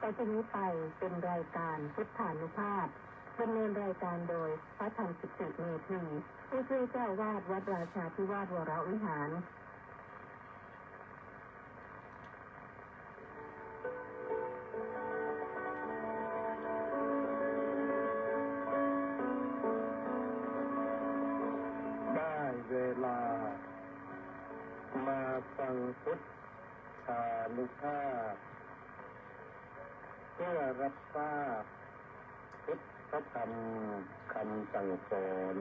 ต่อจากนี้ไปเป็นรายการพุทธานุภาพดำเนินรายการโดยพระธรรมกิติเมธีผู้ช่วยเจ้าวาดวัดราชาธิวาสวรวิหารได้เวลามาฟังพุทธานุภาพเพื่อรับทราบพุทธธรรมคำสั่งสอน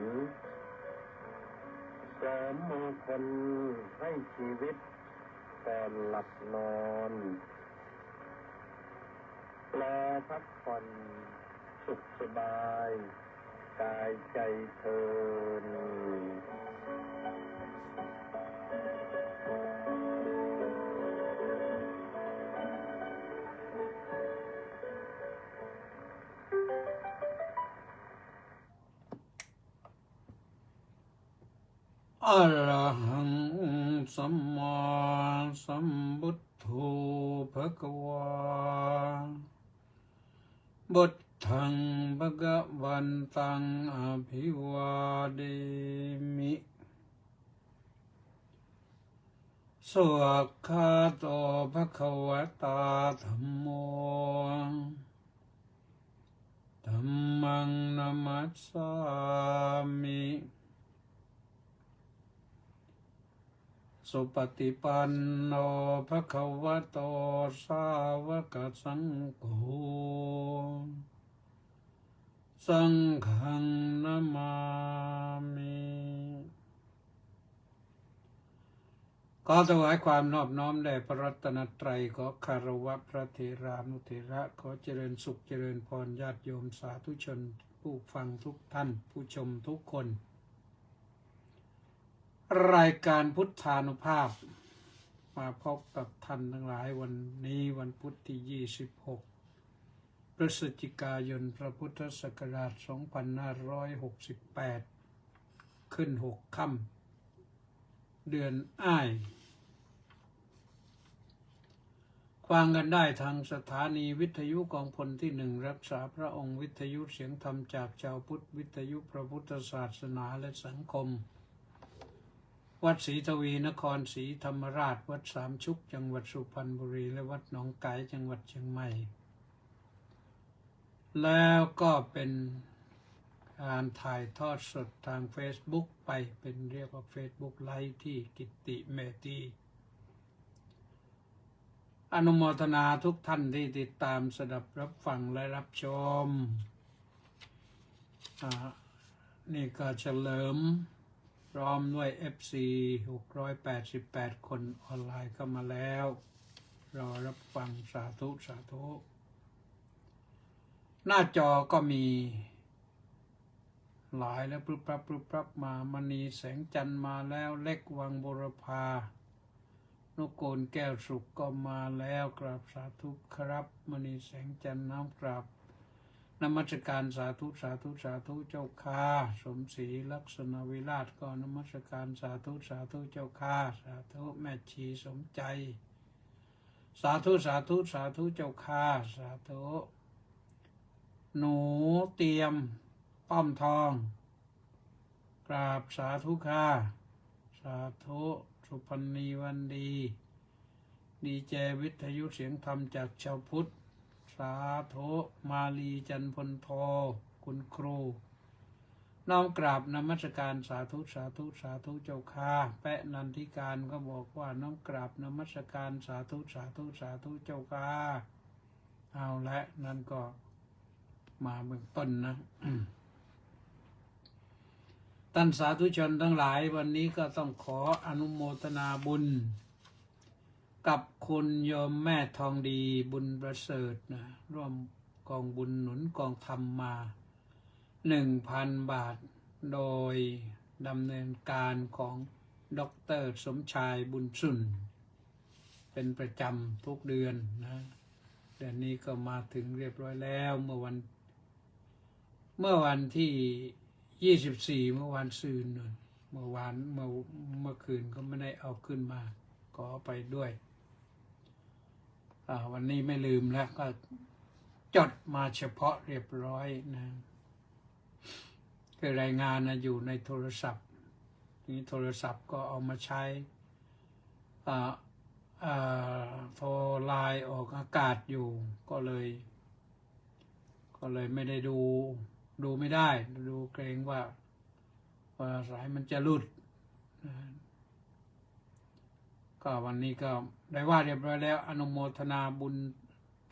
เสริมมงคลให้ชีวิตก่อนหลับนอนรอพักผ่อนสุขสบายกายใจเทินอะระหังสัมมาสัมพุทโธภะคะวาพุทธังภะคะวันตังอภิวาเดมิสวากขาโตภะคะวะตาธัมโมธัมมังนัมมัสสามิสุปฏิปันโนภะคะวะโตสาวกสังโฆสังฆังนะมามิขอถวายความนอบน้อมแด่พระรัตนตรัยขอคารวะพระเถรานุเถระขอเจริญสุขเจริญพรญาติโยมสาธุชนผู้ฟังทุกท่านผู้ชมทุกคนรายการพุทธานุภาพมาพบกับท่านทั้งหลายวันนี้วันพุธที่26พฤศจิกายนพระพุทธศักราช2568ขึ้น6ค่ำเดือนอ้ายฟังกันได้ทางสถานีวิทยุกองพลที่1รักษาพระองค์วิทยุเสียงธรรมจากชาวพุทธวิทยุพระพุทธศาสนาและสังคมวัดศรีทวีนครศรีธรรมราชวัดสามชุกจังหวัดสุพรรณบุรีและวัดหนองไก่จังหวัดเชียงใหม่แล้วก็เป็นการถ่ายทอดสดทาง Facebook ไปเป็นเรียกว่า Facebook ไลฟ์ที่กิตติเมธีอนุโมทนาทุกท่านที่ติดตามสดับรับฟังและรับชมนี่ก็เฉลิมพร้อมด้วย FC 688 คนออนไลน์เข้ามาแล้วรอรับฟังสาธุสาธุหน้าจอก็มีหลายแล้วปรึบปรับมามณีแสงจันทร์มาแล้วเล็กวังบุรพานกโกนแก้วสุขก็มาแล้วกราบสาธุครับมณีแสงจันทร์น้ำกราบนมัสการสาธุสาธุสาธุเจ้าค่าสมศรีลักษณวิราชก็นมัสการสาธุสาธุเจ้าค่าสาธุแม่ชีสมใจสาธุสาธุสาธุเจ้าค่าสาธุหนูเตรียมป้อมทองกราบสาธุค่าสาธุสุพรรณีวันดีดีเจวิทยุเสียงธรรมจากชาวพุทธสาธุมาลีจันพลโทคุณครูน้อมกราบนมัสการสาธุสาธุสาธุเจ้าค่าแปะนันทิการก็บอกว่าน้อมกราบนมัสการสาธุสาธุสาธุเจ้าค่าเอาละนั่นก็มาเบื้องต้นนะ ท่านสาธุชนทั้งหลายวันนี้ก็ต้องขออนุโมทนาบุญกับคุณโยมแม่ทองดีบุญประเสริฐนะร่วมกองบุญหนุนกองธรรมมา 1,000 บาทโดยดำเนินการของดร.สมชายบุญสุนเป็นประจำทุกเดือนนะเดือนนี้ก็มาถึงเรียบร้อยแล้วเมื่อวันที่24เมื่อวานซืนเมื่อคืนก็ไม่ได้เอาขึ้นมาขอไปด้วยวันนี้ไม่ลืมแล้วก็ จดมาเฉพาะเรียบร้อยนะคือรายงานนะอยู่ในโทรศัพท์นี้โทรศัพท์ก็เอามาใช้โทรไลน์ออกอากาศอยู่ก็เลยไม่ได้ดูไม่ได้ดูเกรงว่าสายมันจะหลุดนะก็วันนี้ก็ได้ว่าเรียบร้อยแล้วอนุโมทนาบุญ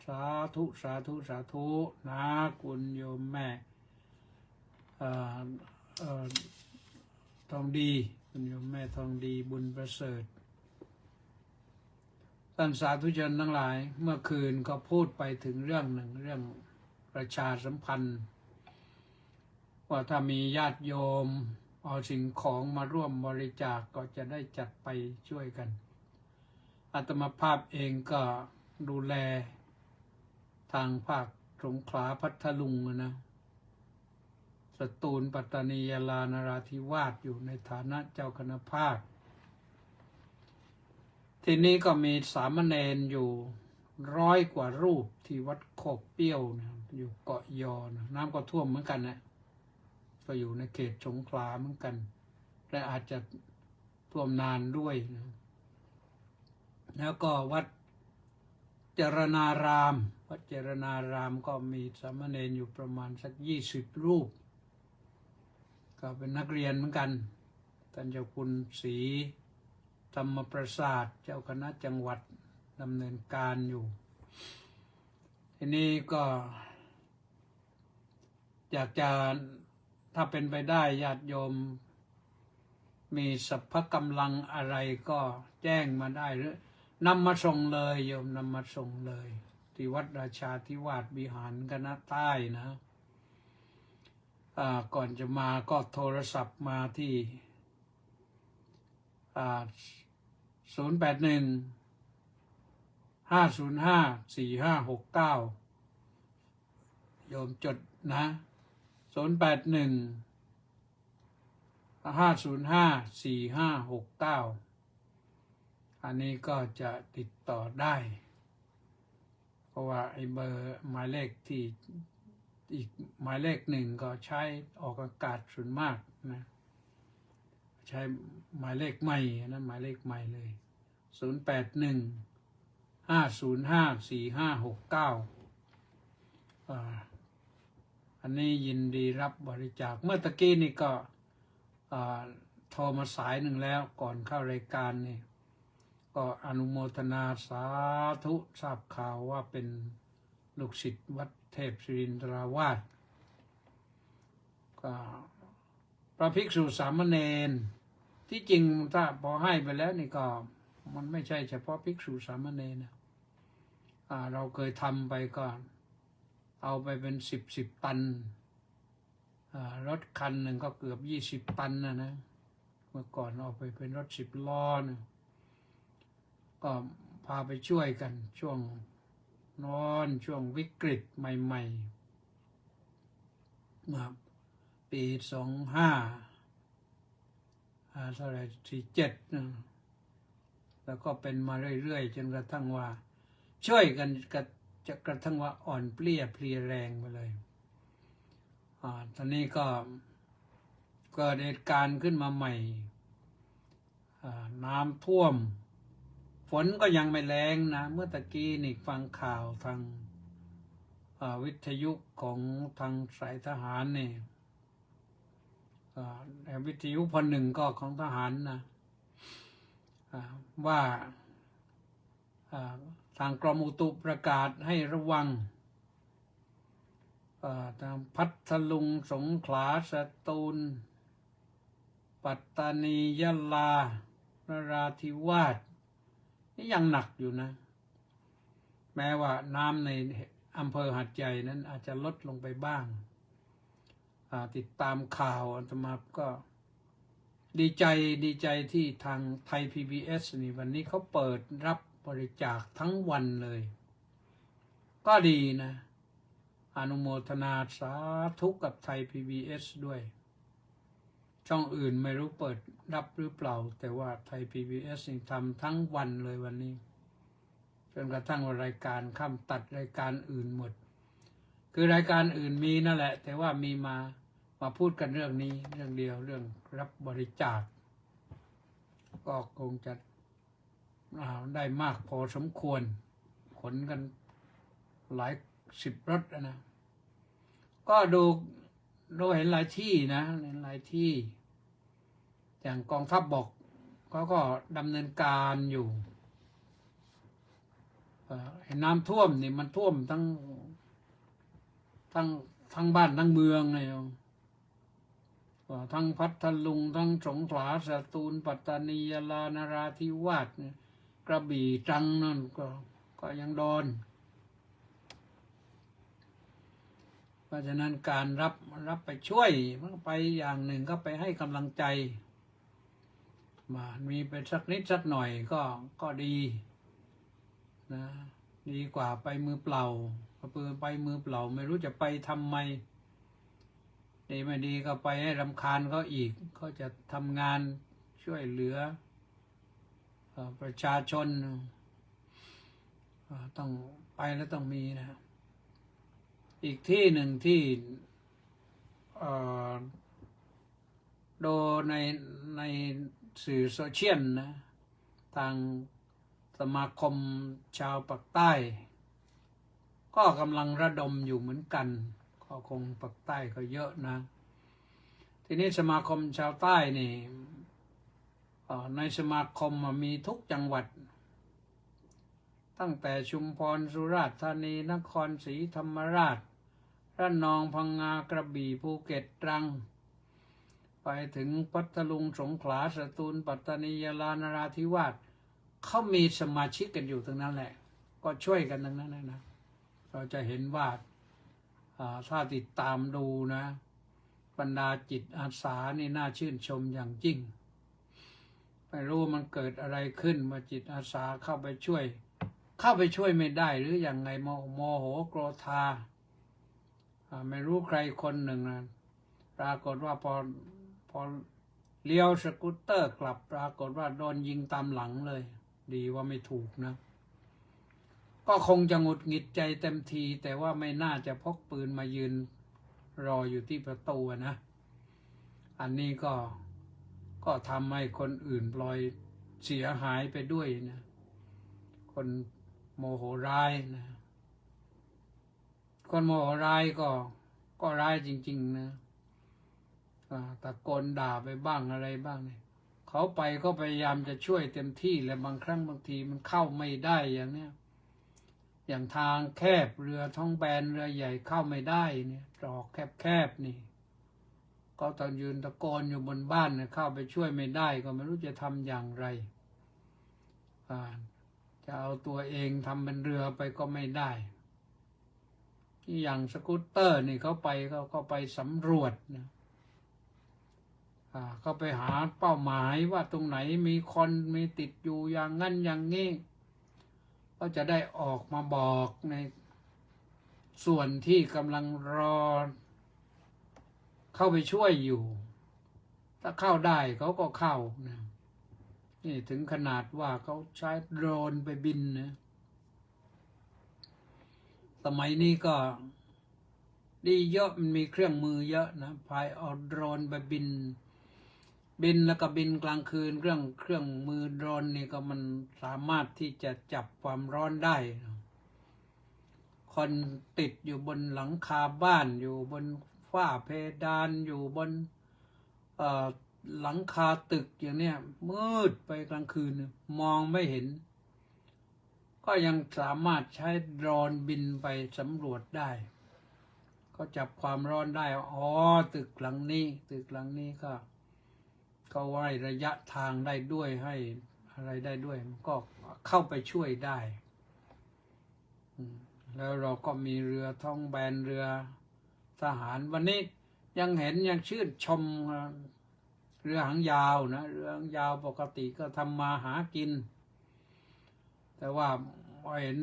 สาธุสาธุสาธุนะคุณโยมแม่ทองดีคุณโยมแม่ทองดีบุญประเสริฐท่านสาธุชนทั้งหลายเมื่อคืนก็พูดไปถึงเรื่องหนึ่งเรื่องประชาสัมพันธ์ว่าถ้ามีญาติโยมเอาสิ่งของมาร่วมบริจาคก็จะได้จัดไปช่วยกันอาตมาภาพเองก็ดูแลทางภาคสงขลาพัทลุงนะสตูลปัตตานียะลานราธิวาสอยู่ในฐานะเจ้าคณะภาคที่นี้ก็มีสามเณรอยู่100 กว่ารูปที่วัดโคกเปี้ยวนะอยู่เกาะยอนะน้ำก็ท่วมเหมือนกันนะก็อยู่ในเขตสงขลาเหมือนกันและอาจจะท่วมนานด้วยนะแล้วก็วัดเจรณารามวัดเจรณารามก็มีสามเณรอยู่ประมาณสัก20 รูปก็เป็นนักเรียนเหมือนกันท่านเจ้าคุณศรีธรรมประสาทเจ้าคณะจังหวัดดำเนินการอยู่ทีนี้ก็อยากจะถ้าเป็นไปได้ญาติโยมมีสัพพะกำลังอะไรก็แจ้งมาได้หรือนำมาส่งเลยโยมนำมาส่งเลยที่วัดราชาธิวาสวิหารคณะใต้นะก่อนจะมาก็โทรศัพท์มาที่081-505-4569โยมจดนะ081-505-4569อันนี้ก็จะติดต่อได้เพราะว่าไอ้เบอร์หมายเลขที่อีกหมายเลขหนึ่งก็ใช้ออกอากาศส่วนมากนะใช้หมายเลขใหม่นะหมายเลขใหม่เลย081-505-4569อันนี้ยินดีรับบริจาคเมื่อตะกี้นี่ก็โทรมาสายหนึ่งแล้วก่อนเข้ารายการนี่ก็อนุโมทนาสาธุทราบข่าวว่าเป็นลูกศิษย์วัดเทพศิรินทราวาสก็พระภิกษุสามเณรที่จริงถ้าพอให้ไปแล้วนี่ก็มันไม่ใช่เฉพาะภิกษุสามเณรนะเราเคยทำไปก็เอาไปเป็น10 ตันรถคันหนึ่งก็เกือบ20 ตันนะเมื่อก่อนเอาไปเป็นรถ10 ล้อนะก็พาไปช่วยกันช่วงช่วงวิกฤตใหม่ๆเมื่อปีเท่าไหร่47นะแล้วก็เป็นมาเรื่อยๆจนกระทั่งว่าช่วยกันจะกระทั่งว่าอ่อนเปลี้ยเพลียแรงไปเลยตอนนี้ก็เกิดเหตุการณ์ขึ้นมาใหม่น้ำท่วมฝนก็ยังไม่แรงนะเมื่อตะกี้นี่ฟังข่าวทางวิทยุของทางสายทหารนี่วิทยุพ.1ก็ของทหารนะว่าทางกรมอุตุประกาศให้ระวังทางพัทลุงสงขลาสตูลปัตตานียะลานราธิวาสนี่ยังหนักอยู่นะแม้ว่าน้ำในอำเภอหาดใหญ่นั้นอาจจะลดลงไปบ้างติดตามข่าวอาตมาก็ดีใจที่ทางไทย PBS นี่วันนี้เขาเปิดรับบริจาคทั้งวันเลยก็ดีนะอนุโมทนาสาธุกับไทย PBS ด้วยช่องอื่นไม่รู้เปิดรับหรือเปล่าแต่ว่าไทย PBS นี่ทำทั้งวันเลยวันนี้จนกระทั่งว่ารายการข้ามตัดรายการอื่นหมด คือรายการอื่นมีนั่นแหละ แต่ว่ามีมาพูดกันเรื่องนี้เรื่องเดียวเรื่องรับบริจาคก็คงจะได้มากพอสมควรขนกันหลาย10 รถนะก็ดูเห็นหลายที่นะเห็นหลายที่อย่างกองทัพบกเขาก็ดำเนินการอยู่น้ำท่วมนี่มันท่วมทั้งบ้านทั้งเมืองเลยทั้งพัทลุงทั้งสงขลาสตูลปัตตานียะลานราธิวาสกระบี่ตรังนั่นก็ยังโดนเพราะฉะนั้นการรับไปช่วยมันไปอย่างหนึ่งก็ไปให้กำลังใจมีไปสักนิดสักหน่อยก็ดีนะดีกว่าไปมือเปล่าไปมือเปล่าไม่รู้จะไปทำไมดีไม่ดีก็ไปให้รำคาญเขาอีกเขาจะทำงานช่วยเหลือประชาชนต้องไปแล้วต้องมีนะอีกที่หนึ่งที่ดูในสื่อโซเชียลนะทางสมาคมชาวปากใต้ก็กำลังระดมอยู่เหมือนกันก็คงปากใต้ก็เยอะนะทีนี้สมาคมชาวใต้นี่ในสมาคมมีทุกจังหวัดตั้งแต่ชุมพรสุราษฎร์ธานีนครศรีธรรมราชระนองพังงากระบี่ภูเก็ตตรังไปถึงพัทลุงสงขลาสตูลปัตตานียะลานราธิวาสเขามีสมาชิกกันอยู่ทั้งนั้นแหละก็ช่วยกันทั้งนั้นนะเราจะเห็นว่าถ้าติดตามดูนะบรรดาจิตอาสานี่น่าชื่นชมอย่างยิ่งไม่รู้มันเกิดอะไรขึ้นมาจิตอาสาเข้าไปช่วยไม่ได้หรืออย่างไงโมโหโกรธาไม่รู้ใครคนหนึ่งนะปรากฏว่าพอเลี้ยวสกูตเตอร์กลับปรากฏว่าโดนยิงตามหลังเลยดีว่าไม่ถูกนะก็คงจะหงุดหงิดใจเต็มทีแต่ว่าไม่น่าจะพกปืนมายืนรออยู่ที่ประตูนะอันนี้ก็ทำให้คนอื่นพลอยเสียหายไปด้วยนะคนโมโหร้ายนะคนโมโหร้ายก็ร้ายจริงๆนะตะโกนด่าไปบ้างอะไรบ้างเนี่ยเขาไปก็พยายามจะช่วยเต็มที่และบางครั้งบางทีมันเข้าไม่ได้อย่างเนี้ยอย่างทางแคบเรือท้องแบนเรือใหญ่เข้าไม่ได้เนี่ยตรอกแคบนี่ก็ต้องยืนตะโกนอยู่บนบ้านเนี่ยเข้าไปช่วยไม่ได้ก็ไม่รู้จะทำอย่างไรจะเอาตัวเองทำเป็นเรือไปก็ไม่ได้ที่อย่างสกูตเตอร์นี่เขาไปก็ไปสำรวจนะเขาไปหาเป้าหมายว่าตรงไหนมีคนมีติดอยู่อย่างงั้นอย่างนี้ก็จะได้ออกมาบอกในส่วนที่กำลังรอเข้าไปช่วยอยู่ถ้าเข้าได้เขาก็เข้านะนี่ถึงขนาดว่าเขาใช้โดรนไปบินนะสมัยนี้ก็ดีเยอะมันมีเครื่องมือเยอะนะพายเอาโดรนไปบินแล้วก็บินกลางคืนเครื่องมือโดรนนี่ก็มันสามารถที่จะจับความร้อนได้คนติดอยู่บนหลังคาบ้านอยู่บนฝ้าเพดานอยู่บนหลังคาตึกอย่างเนี้ยมืดไปกลางคืนมองไม่เห็นก็ยังสามารถใช้โดรนบินไปสำรวจได้ก็จับความร้อนได้ตึกหลังนี้ก็ไว้ระยะทางได้ด้วยให้อะไรได้ด้วยก็เข้าไปช่วยได้แล้วเราก็มีเรือท้องแบนเรือทหารวันนี้ยังชื่นชมเรือหางยาวนะเรือหางยาวปกติก็ทำมาหากินแต่ว่าเห็น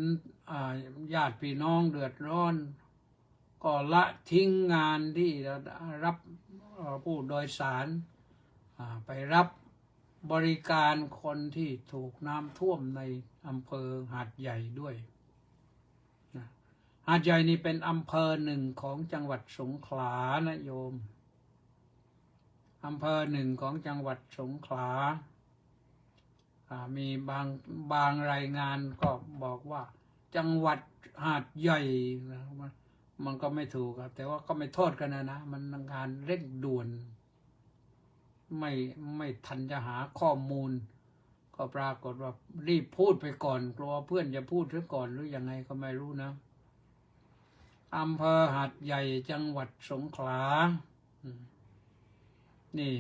ญาติพี่น้องเดือดร้อนก็ละทิ้งงานที่รับผู้โดยสารไปรับบริการคนที่ถูกน้ำท่วมในอำเภอหาดใหญ่ด้วยห หาดใหญ่นี่เป็นอำเภอหนึ่งของจังหวัดสงขลานะโยมอำเภอหนึ่งของจังหวัดสงขลามีบางรายงานก็บอกว่าจังหวัดหาดใหญ่นะมันก็ไม่ถูกแต่ว่าก็ไม่โทษกันนะมันงานเร่งด่วนไม่ทันจะหาข้อมูลก็ปรากฏว่ารีบพูดไปก่อนกลัวเพื่อนจะพูดซะก่อนหรือยังไงก็ไม่รู้นะอำเภอหาดใหญ่จังหวัดสงขลานี่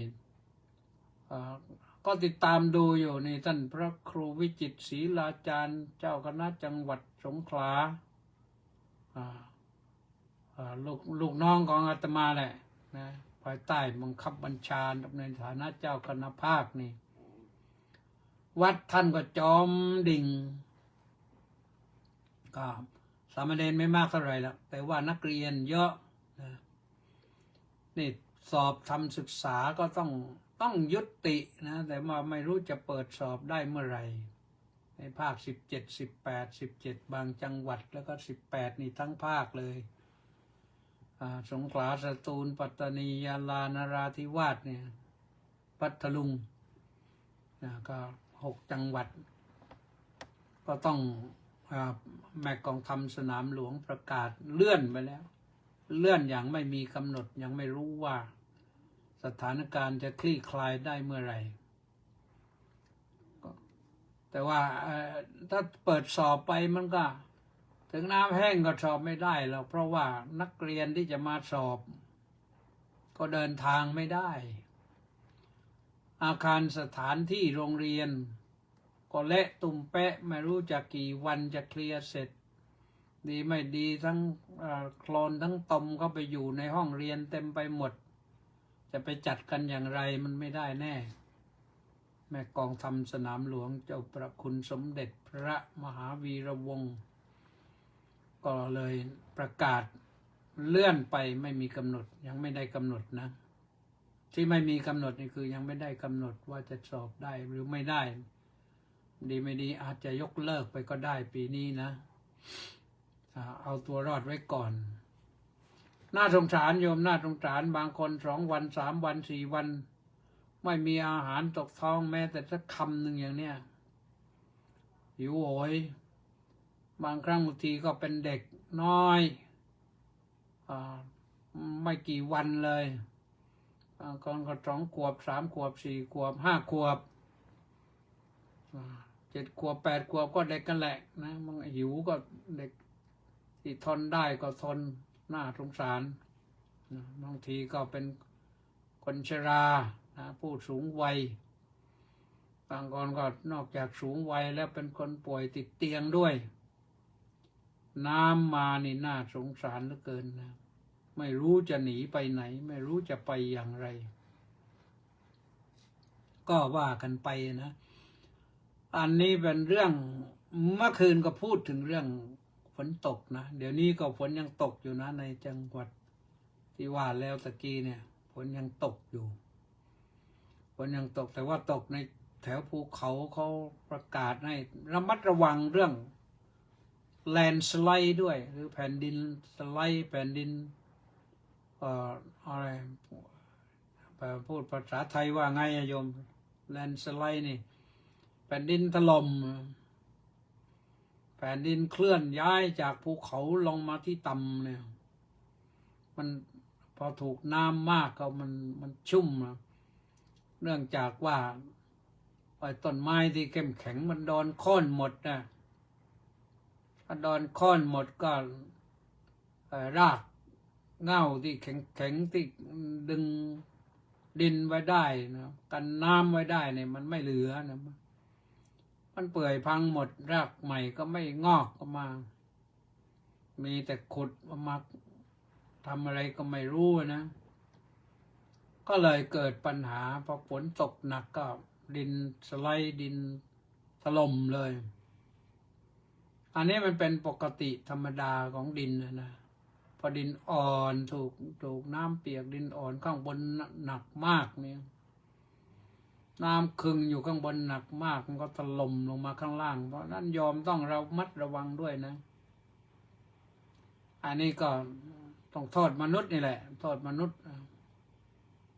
ก็ติดตามดูอยู่นี่ท่านพระครูวิจิตรศรีลาจารย์เจ้าคณะจังหวัดสงขลาลูกน้องของอาตมาแหละนะภายใต้บังคับบัญชาในฐานะเจ้าคณะภาคนี่วัดท่านก็จอมดิ่งก็สามเณรไม่มากเท่าไหร่ละแต่ว่านักเรียนเยอะนะนี่สอบทำศึกษาก็ต้องยุตินะแต่ว่าไม่รู้จะเปิดสอบได้เมื่อไหร่ในภาค17 18 17บางจังหวัดแล้วก็18นี่ทั้งภาคเลยสงขลาสตูลปัตตานียะลานราธิวาสเนี่ยพัทลุงก็6จังหวัดก็ต้องแม่กองทัพสนามหลวงประกาศเลื่อนไปแล้วเลื่อนอย่างไม่มีกำหนดยังไม่รู้ว่าสถานการณ์จะคลี่คลายได้เมื่อไหร่แต่ว่าถ้าเปิดสอบไปมันก็ถึงน้ำแห้งก็สอบไม่ได้หรอกเพราะว่านักเรียนที่จะมาสอบก็เดินทางไม่ได้อาคารสถานที่โรงเรียนก็เละตุ่มเป๊ะไม่รู้จะกี่วันจะเคลียร์เสร็จดีไม่ดีทั้งโคลนทั้งตมก็ไปอยู่ในห้องเรียนเต็มไปหมดจะไปจัดกันอย่างไรมันไม่ได้แน่แม่กองทัพสนามหลวงเจ้าประคุณสมเด็จพระมหาวีระวงศ์ก็เลยประกาศเลื่อนไปไม่มีกำหนดยังไม่ได้กำหนดนะที่ไม่มีกำหนดนี่คือยังไม่ได้กำหนดว่าจะสอบได้หรือไม่ได้ดีไม่ดีอาจจะยกเลิกไปก็ได้ปีนี้นะเอาตัวรอดไว้ก่อนน่าสงสารโยมน่าสงสารบางคน2 วัน3 วัน4 วันไม่มีอาหารตกท้องแม้แต่สักคำหนึ่งอย่างเนี้ยหิวโหยบางครั้งบางทีก็เป็นเด็กน้อยไม่กี่วันเลยบางคนก็2 ขวบ3 ขวบ4 ขวบ5 ขวบ7 ขวบ8 ขวบก็เด็กกันแหละนะมันหิวก็เด็กที่ทนได้ก็ทนน่าสงสารบางทีก็เป็นคนชราผู้สูงวัยบางคนก็นอกจากสูงวัยแล้วเป็นคนป่วยติดเตียงด้วยน้ำมานี่น่าสงสารเหลือเกินนะไม่รู้จะหนีไปไหนไม่รู้จะไปอย่างไรก็ว่ากันไปนะอันนี้เป็นเรื่องเมื่อคืนก็พูดถึงเรื่องฝนตกนะเดี๋ยวนี้ก็ฝนยังตกอยู่นะในจังหวัดที่ว่าแล้วตะกี้เนี่ยฝนยังตกอยู่ฝนยังตกแต่ว่าตกในแถวภูเขาเขาประกาศให้ระมัดระวังเรื่องแลนสไลด์ด้วยหรือแผ่นดินสไลด์แผ่นดินอะไรพูดภาษาไทยว่าไงโยมแลนสไลด์นี่แผ่นดินถล่มแผ่นดินเคลื่อนย้ายจากภูเขาลงมาที่ต่ำเนี่ยมันพอถูกน้ำมากก็มันชุ่มเนื่องจากว่าต้นไม้ที่เข้มแข็งมันโดนโค่นหมดนะถ้าโดนโค่นหมดก็รากเหง้าที่แข็งที่ดึงดินไว้ได้นะกันน้ำไว้ได้เนี่ยมันไม่เหลือนะมันเปื่อยพังหมดรากใหม่ก็ไม่งอกออกมามีแต่ขุดออกมาทำอะไรก็ไม่รู้นะก็เลยเกิดปัญหาพอฝนตกหนักก็ดินสไลด์ดินถล่มเลยอันนี้มันเป็นปกติธรรมดาของดินนะพอดินอ่อนถูกน้ำเปียกดินอ่อนข้างบนหนักมากเนี่ยน้ำคึงอยู่ข้างบนหนักมากมันก็ถล่มลงมาข้างล่างเพราะนั้นยอมต้องระมัดระวังด้วยนะ อันนี้ก็ต้องโทษมนุษย์นี่แหละโทษมนุษย์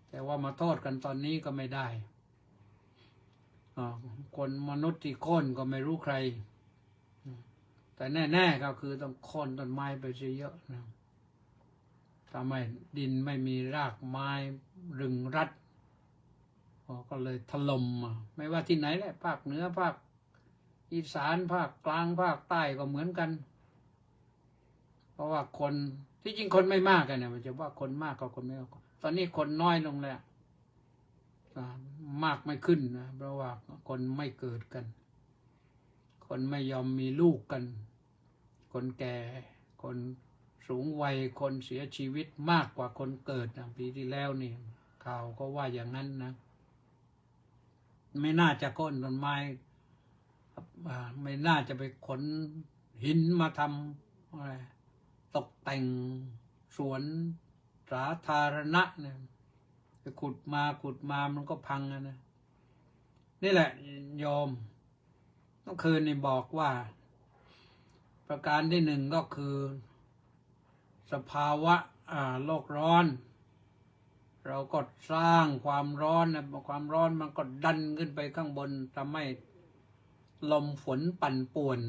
แต่ว่ามาโทษกันตอนนี้ก็ไม่ได้คนมนุษย์ที่โค่นก็ไม่รู้ใครแต่แน่ๆก็คือต้องโค่นต้นไม้ไปเยอะๆนะทำให้ดินไม่มีรากไม้รึงรัดก็เลยถล่มไม่ว่าที่ไหนแหละภาคเหนือภาคอีสานภาคกลางภาคใต้ก็เหมือนกันเพราะว่าคนที่จริงคนไม่มากกันเนี่ยมันจะว่าคนมากกับคนไม่มากตอนนี้คนน้อยลงแล้วมากไม่ขึ้นนะเพราะว่าคนไม่เกิดกันคนไม่ยอมมีลูกกันคนแก่คนสูงวัยคนเสียชีวิตมากกว่าคนเกิดนะปีที่แล้วนี่ข่าวก็ว่าอย่างนั้นนะไม่น่าจะโค่นต้นไม้ไม่น่าจะไปขนหินมาทำอะไรตกแต่งสวนสาธารณะเนี่ยไปขุดมามันก็พังนะนี่แหละโยมเมื่อคืนนี่บอกว่าประการที่หนึ่งก็คือสภาวะโลกร้อนเราก็สร้างความร้อนนะความร้อนมันก็ดันขึ้นไปข้างบนทำให้ลมฝนปั่นป่วน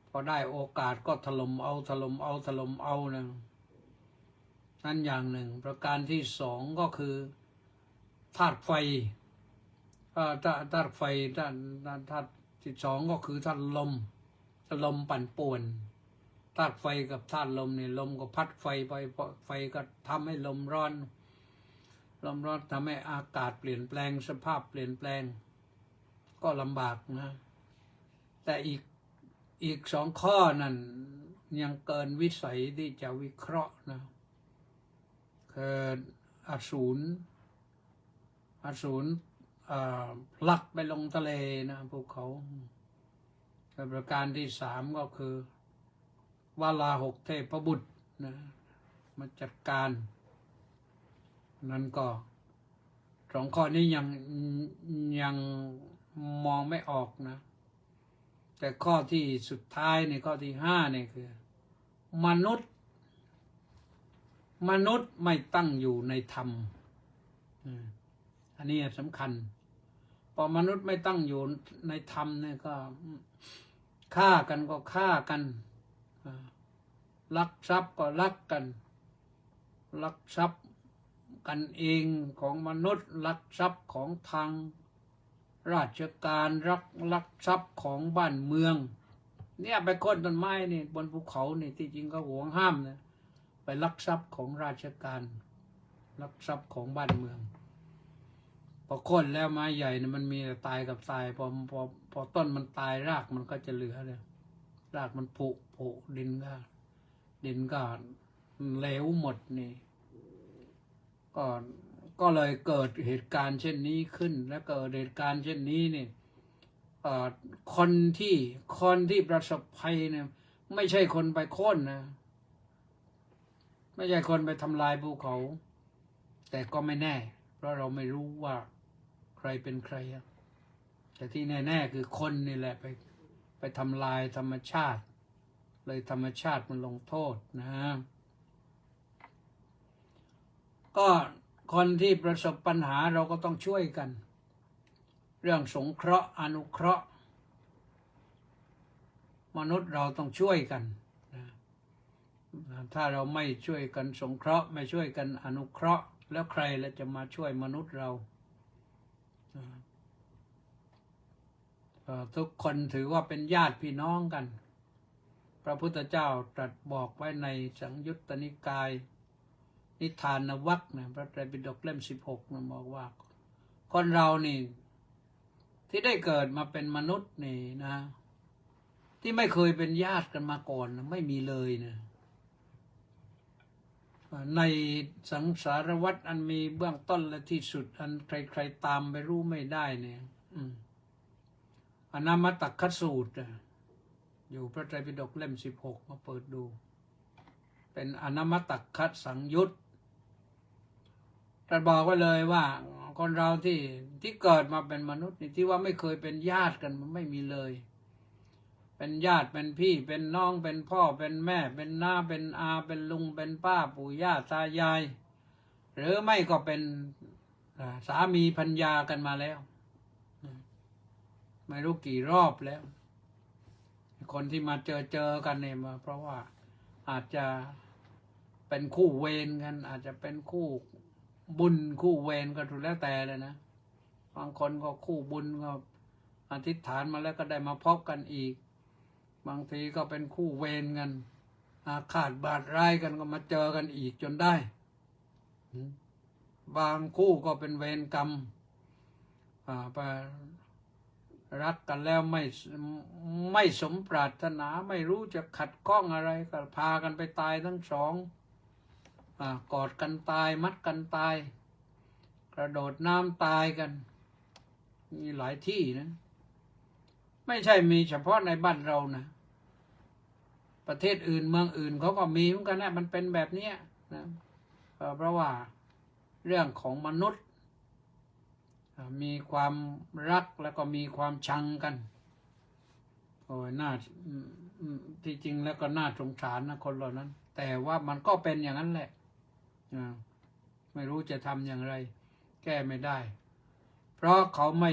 พอได้โอกาสก็ถล่มเอานะนั่นอย่างหนึ่งประการที่สองก็คือธาตุไฟธาตุไฟธาตุที่สองก็คือธาตุลมปั่นป่วนธาตุไฟกับธาตุลมเนี่ยลมก็พัดไฟไปไฟก็ทำให้ลมร้อนทำให้อากาศเปลี่ยนแปลงสภาพเปลี่ยนแปลงก็ลำบากนะแต่อีกสองข้อนั่นยังเกินวิสัยที่จะวิเคราะห์นะคืออสูรพลักไปลงทะเลนะภูเขาประการที่สามก็คือวาลาหกเทพบุตรนะมาจัดการนั่นก็สองข้อนี้ยังมองไม่ออกนะแต่ข้อที่สุดท้ายในข้อที่ห้าเนี่ยคือมนุษย์ไม่ตั้งอยู่ในธรรมอันนี้สำคัญพอมนุษย์ไม่ตั้งอยู่ในธรรมเนี่ยก็ฆ่ากันก็ฆ่ากันลักทรัพย์ก็ลักกันลักทรัพย์กันเองของมนุษย์ลักทรัพย์ของทางราชการลักทรัพย์ของบ้านเมืองเนี่ยไปโค่นต้นไม้นี่บนภูเขานี่ที่จริงก็ห่วงห้ามนะไปลักทรัพย์ของราชการลักทรัพย์ของบ้านเมืองพอโค่นแล้วไม้ใหญ่เนี่ยมันมีแต่ตายกับตายพอต้นมันตายรากมันก็จะเหลือเลยรากมันผุดินก็เหลวหมดนี่ก็เลยเกิดเหตุการณ์เช่นนี้ขึ้นและเกิดเหตุการณ์เช่นนี้เนี่ยคนที่ประสบภัยเนี่ยไม่ใช่คนไปโค่นนะไม่ใช่คนไปทำลายภูเขาแต่ก็ไม่แน่เพราะเราไม่รู้ว่าใครเป็นใครแต่ที่แน่ๆคือคนนี่แหละไปทำลายธรรมชาติเลยธรรมชาติมันลงโทษนะก็คนที่ประสบปัญหาเราก็ต้องช่วยกันเรื่องสงเคราะห์อนุเคราะห์มนุษย์เราต้องช่วยกันนะถ้าเราไม่ช่วยกันสงเคราะห์ไม่ช่วยกันอนุเคราะห์แล้วใครล่ะจะมาช่วยมนุษย์เราทุกคนถือว่าเป็นญาติพี่น้องกันพระพุทธเจ้าตรัสบอกไว้ในสังยุตตนิกายนิทานวรรคนะพระไตรปิฎกเล่ม16นะบอกว่าคนเรานี่ที่ได้เกิดมาเป็นมนุษย์นี่นะที่ไม่เคยเป็นญาติกันมาก่อนนะไม่มีเลยนะในสังสารวัฏอันมีเบื้องต้นและที่สุดอันใครๆตามไปรู้ไม่ได้เนี่ยอนามตักขสูตรอยู่พระไตรปิฎกเล่ม16มาเปิดดูเป็นอนามตักขสังยุตตรัสบอกไว้เลยว่าคนเราที่เกิดมาเป็นมนุษย์นี่ที่ว่าไม่เคยเป็นญาติกันมันไม่มีเลยไป เป็นญาติเป็นพี่เป็นน้องเป็นพ่อเป็นแม่เป็นน้าเป็นอาเป็นลุงเป็นป้าปู่ย่าตายาย หรือไม่ก็เป็นสามีภรรยากันมาแล้วไม่รู้กี่รอบแล้วคนที่มาเจอกันเนี่ยมาเพราะว่าอาจจะเป็นคู่เวรกัน อาจจะเป็นคู่บุญคู่เวรก็ถูกแล้วแต่เลยนะบางคนก็คู่บุญก็อธิษฐานมาแล้วก็ได้มาพบกันอีก บางทีก็เป็นคู่เวรกันอาฆาตบาดร้ายกันก็มาเจอกันอีกจนได้บางคู่ก็เป็นเวรกรรมไปรักกันแล้วไม่สมปรารถนาไม่รู้จะขัดข้องอะไรก็พากันไปตายทั้งสองกอดกันตายมัดกันตายกระโดดน้ำตายกันมีหลายที่นะไม่ใช่มีเฉพาะในบ้านเรานะประเทศอื่นเมืองอื่นเขาก็มีเหมือนกันนะมันเป็นแบบนี้นะเพราะว่าเรื่องของมนุษย์มีความรักแล้วก็มีความชังกันโอ้ยน่าที่จริงแล้วก็น่าสงสารนะคนเหล่านั้นแต่ว่ามันก็เป็นอย่างนั้นแหละไม่รู้จะทำอย่างไรแก้ไม่ได้เพราะเขาไม่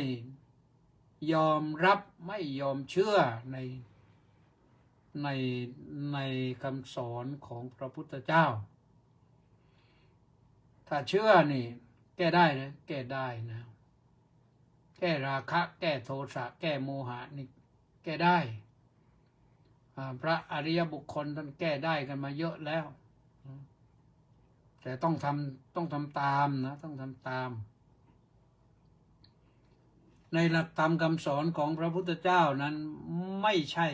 ยอมรับไม่ยอมเชื่อในคำสอนของพระพุทธเจ้าถ้าเชื่อนี่แก้ได้นะแก้ได้นะแก้ราคะแก้โทสะแก้โมหะนี่แก้ได้พระอริยบุคคลท่านแก้ได้กันมาเยอะแล้วแต่ต้องทำตามนะต้องทำตามในหลักธรรมคำสอนของพระพุทธเจ้านั้นไม่ใช่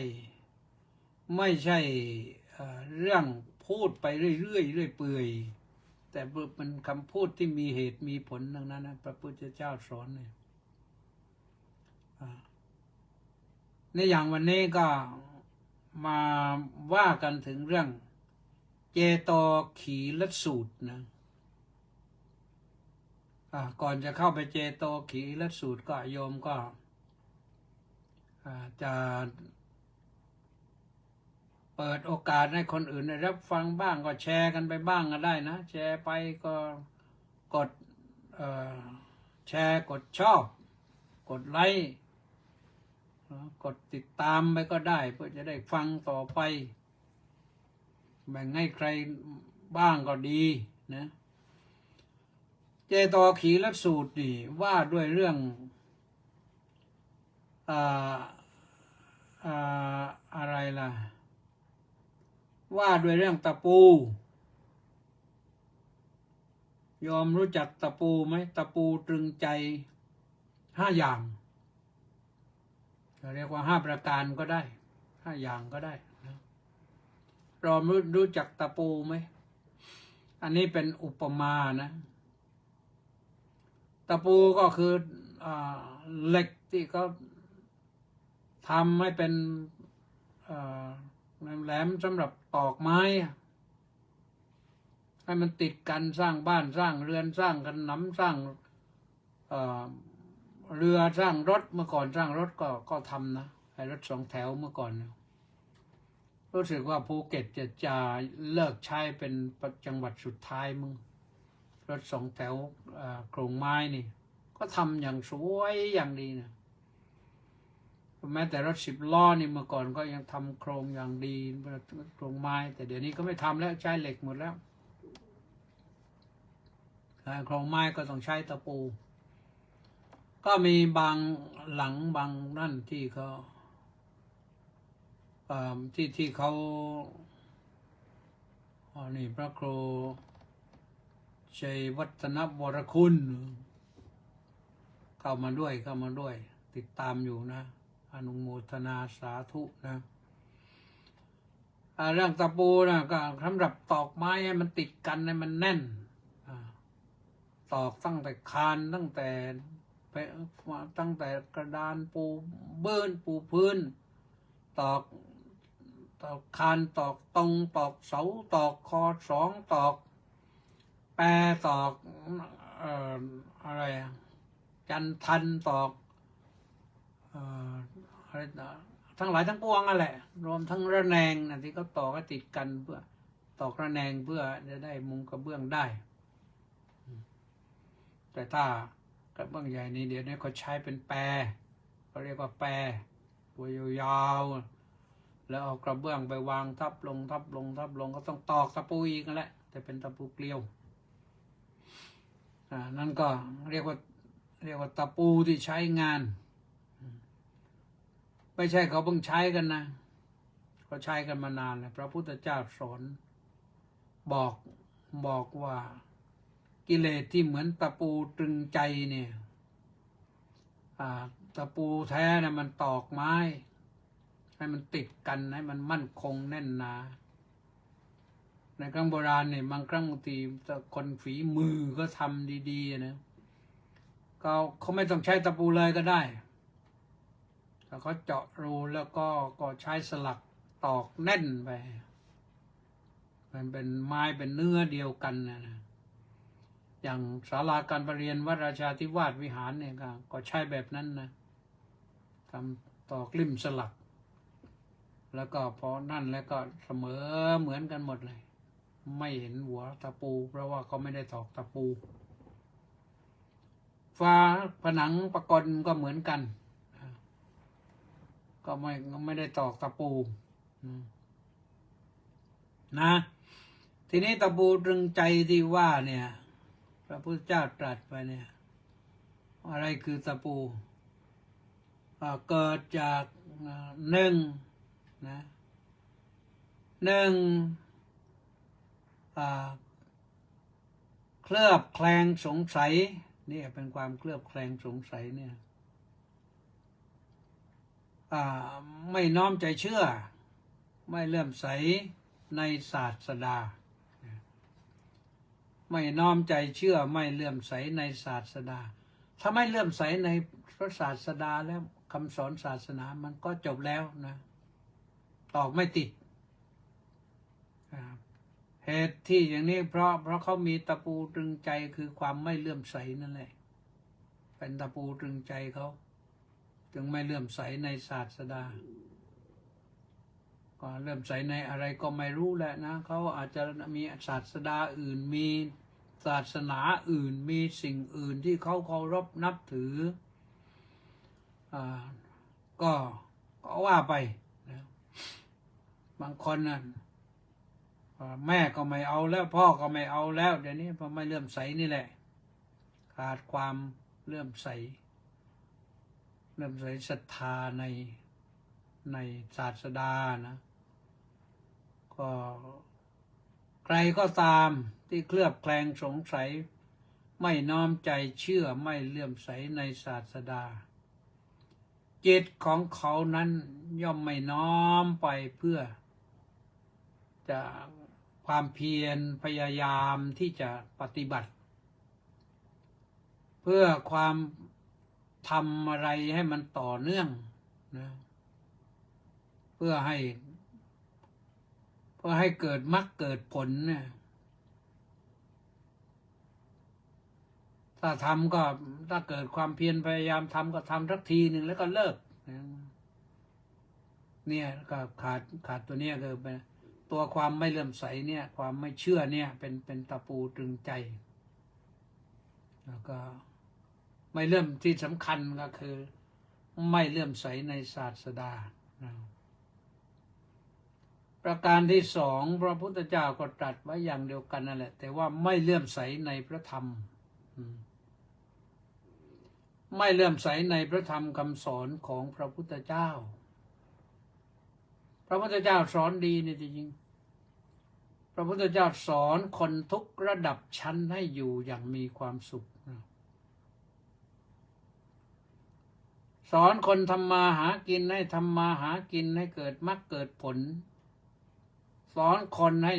เรื่องพูดไปเรื่อยเปื่อยแต่เป็นคำพูดที่มีเหตุมีผลดังนั้นนะพระพุทธเจ้าสอนเนี่ยในอย่างวันนี้ก็มาว่ากันถึงเรื่องเจโตขีลสูตรนะก่อนจะเข้าไปเจโตขีลสูตรก็โยมก็จะเปิดโอกาสให้คนอื่นได้รับฟังบ้างก็แชร์กันไปบ้างก็ได้นะแชร์ไปก็กดแชร์กดชอบกดไลค์กดติดตามไปก็ได้เพื่อจะได้ฟังต่อไปแบ่งให้ใครบ้างก็ดีนะเจโตขีลสูตรนี่ว่าด้วยเรื่องอะไรล่ะว่าด้วยเรื่องตะปูยอมรู้จักตะปูไหมตะปูตรึงใจ5 อย่างเรียกว่า5 ประการก็ได้5 อย่างก็ได้นะเรารู้จักตะปูไหมอันนี้เป็นอุปมานะตะปูก็คือเหล็กที่เขาทำให้เป็นแหลมสำหรับตอกไม้ให้มันติดกันสร้างบ้านสร้างเรือนสร้างขนำสร้างเรือสร้างรถเมื่อก่อนสร้างรถก็ทำนะไอ้รถ2 แถวเมื่อก่อนรู้สึกว่าภูเก็ตจะเลิกใช้เป็นจังหวัดสุดท้ายมึงรถ2 แถวโครงไม้นี่ก็ทำอย่างสวยอย่างดีนะแม้แต่รถ10 ล้อนี่เมื่อก่อนก็ยังทำโครงอย่างดีโครงไม้แต่เดี๋ยวนี้ก็ไม่ทำแล้วใช้เหล็กหมดแล้วโครงไม้ก็ต้องใช้ตะปูก็มีบางหลังบางนั่นที่เขาที่เขานี่พระครูชัยวัฒนวรคุณเข้ามาด้วยติดตามอยู่นะอนุโมทนาสาธุนะเรื่องตะปูนะก็สำหรับตอกไม้ให้มันติดกันให้มันแน่นตอกตั้งแต่คานตั้งแต่กระดานปูพื้นตอกคานตอกตรงตอกเสาตอกคอ2 ตอกแปรตอกอะไรจันทันตอกอะไร ทั้งหลายทั้งปวงนั่นแหละรวมทั้งระแนงนะที่เขาต่อก็ติดกันเพื่อตอกระแนงเพื่อจะได้มุงกระเบื้องได้แต่ถ้ากระเบื้องใหญ่นี้เดี๋ยวนี้เขาใช้เป็นแปรเขาเรียกว่าแปรตัวยาวๆแล้วเอากระเบื้องไปวางทับลงก็ต้องตอกตะปูอีกนั่นแหละแต่เป็นตะปูเกลียวนั่นก็เรียกว่าตะปูที่ใช้งานไม่ใช่เขาเพิ่งใช้กันนะเขาใช้กันมานานแล้วพระพุทธเจ้าสอนบอกว่ากิเลสที่เหมือนตะปูตรึงใจเนี่ยตะปูแท้เนี่ยมันตอกไม้ให้มันติดกันให้มันมั่นคงแน่นหนาในครั้งโบราณเนี่ยบางครั้งบางทีคนฝีมือก็ทำดีๆนะเขาไม่ต้องใช้ตะปูเลยก็ได้แต่เขาเจาะรูแล้วก็ใช้สลักตอกแน่นไปมันเป็นไม้เป็นเนื้อเดียวกันนะอย่างศาลาการประเรียนวัดราชาธิวาสวิหารเนี่ยก็ใช้แบบนั้นนะทำตอกลิ่มสลักแล้วก็พอนั่นแล้วก็เสมอเหมือนกันหมดเลยไม่เห็นหัวตะปูเพราะว่าเขาไม่ได้ตอกตะปูฟ้าผนังประกลก็เหมือนกันก็ไม่ได้ตอกตะปูนะทีนี้ตะปูตรึงใจที่ว่าเนี่ยพระพุทธเจ้าตรัสไปเนี่ยอะไรคือตะปูเกิดจากหนึ่งเคลือบแคลงสงสัยนี่เป็นความเคลือบแคลงสงสัยเนี่ยไม่น้อมใจเชื่อไม่เลื่อมใสในศาสดาไม่น้อมใจเชื่อไม่เลื่อมใสในศาสดาถ้าไม่เลื่อมใสในพระศาสดาแล้วคำสอนศาสนามันก็จบแล้วนะตอกไม่ติดเหตุที่อย่างนี้เพราะเขามีตะปูตรึงใจคือความไม่เลื่อมใสนั่นแหละเป็นตะปูตรึงใจเขาจึงไม่เลื่อมใสในศาสดาก็เลื่อมใสในอะไรก็ไม่รู้แหละนะเขาอาจจะมีศาสดาอื่นมีศาสนาอื่นมีสิ่งอื่นที่เขาเคารพนับถือก็ว่าไปนะบางคนน่ะแม่ก็ไม่เอาแล้วพ่อก็ไม่เอาแล้วเดี๋ยวนี้เพราะไม่เลื่อมใสนี่แหละขาดความเลื่อมใสศรัทธาในศาสดานะก็ใครก็ตามที่เคลือบแคลงสงสัยไม่น้อมใจเชื่อไม่เลื่อมใสในศาสดาจิตของเขานั้นย่อมไม่น้อมไปเพื่อจะความเพียรพยายามที่จะปฏิบัติ เพื่อความทำอะไรให้มันต่อเนื่องนะเพื่อให้เกิดมรรคเกิดผลเนี่ยถ้าทำก็ถ้าเกิดความเพียรพยายามทำก็ทำสักทีหนึ่งแล้วก็เลิกเนี่ยก็ขาดตัวเนี้ยคือเป็นตัวความไม่เลื่อมใสเนี่ยความไม่เชื่อเนี่ยเป็นตะปูตรึงใจแล้วก็ไม่เลื่อมที่สำคัญก็คือไม่เลื่อมใสในศาสดาประการที่สองพระพุทธเจ้าก็ตรัสไว้อย่างเดียวกันนั่นแหละแต่ว่าไม่เลื่อมใสในพระธรรมไม่เลื่อมใสในพระธรรมคำสอนของพระพุทธเจ้าพระพุทธเจ้าสอนดีนี่จริงพระพุทธเจ้าสอนคนทุกระดับชั้นให้อยู่อย่างมีความสุขสอนคนทำมาหากินให้ทำมาหากินให้เกิดมรรคเกิดผลสอนคนให้